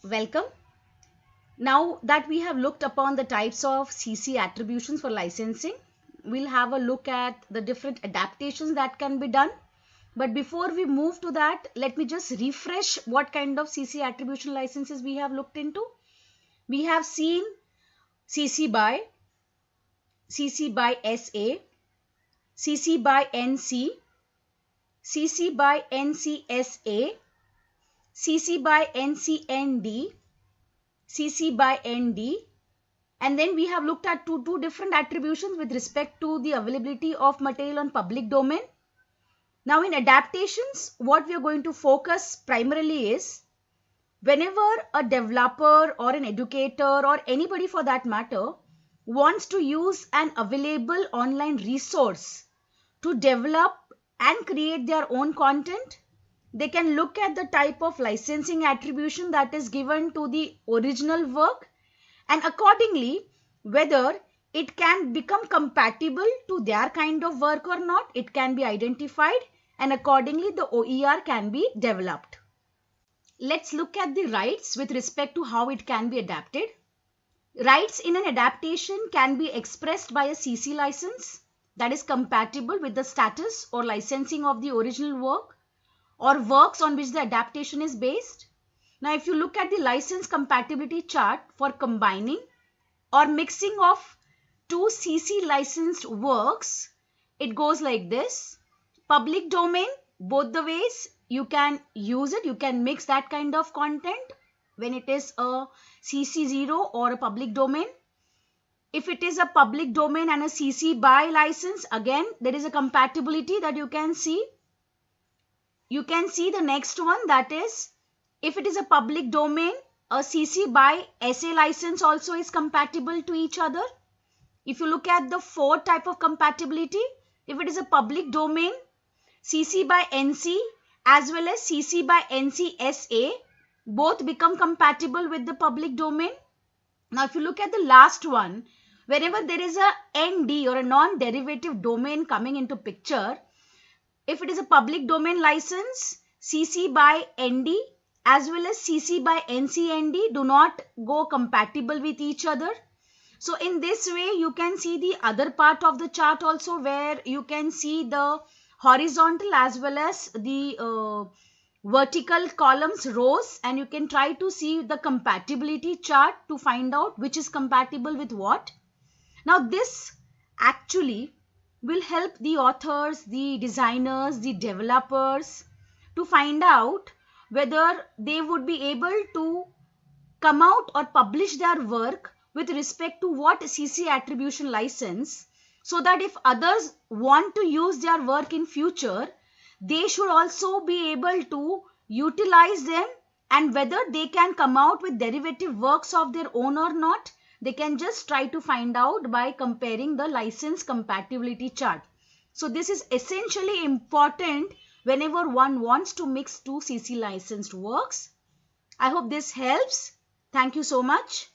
Welcome. Now that we have looked upon the types of CC attributions for licensing, we'll have a look at the different adaptations that can be done. But before we move to that, let me just refresh what kind of CC attribution licenses we have looked into. We have seen CC by SA, CC by NC, CC by NCSA, CC by NCND, CC by ND, and then we have looked at two different attributions with respect to the availability of material on public domain. Now in adaptations, what we are going to focus primarily is whenever a developer or an educator or anybody for that matter wants to use an available online resource to develop and create their own content, they can look at the type of licensing attribution that is given to the original work, and accordingly whether it can become compatible to their kind of work or not, it can be identified, and accordingly the OER can be developed. Let's look at the rights with respect to how it can be adapted. Rights in an adaptation can be expressed by a CC license that is compatible with the status or licensing of the original work or works on which the adaptation is based. Now, if you look at the license compatibility chart for combining or mixing of two CC licensed works, it goes like this. Public domain, both the ways you can use it, you can mix that kind of content when it is a CC0 or a public domain. If it is a public domain and a CC by license, again there is a compatibility that you can see. You can see the next one, that is if it is a public domain, a CC by SA license also is compatible to each other. If you look at the fourth type of compatibility, if it is a public domain, CC by NC as well as CC by NCSA both become compatible with the public domain. Now if you look at the last one, whenever there is a ND or a non-derivative domain coming into picture, if it is a public domain license, CC by ND as well as CC by NCND do not go compatible with each other. So in this way, you can see the other part of the chart also, where you can see the horizontal as well as the vertical columns, rows, and you can try to see the compatibility chart to find out which is compatible with what. Now this actually will help the authors, the designers, the developers to find out whether they would be able to come out or publish their work with respect to what CC attribution license, so that if others want to use their work in future, they should also be able to utilize them, and whether they can come out with derivative works of their own or not, they can just try to find out by comparing the license compatibility chart. So this is essentially important whenever one wants to mix two CC licensed works. I hope this helps. Thank you so much.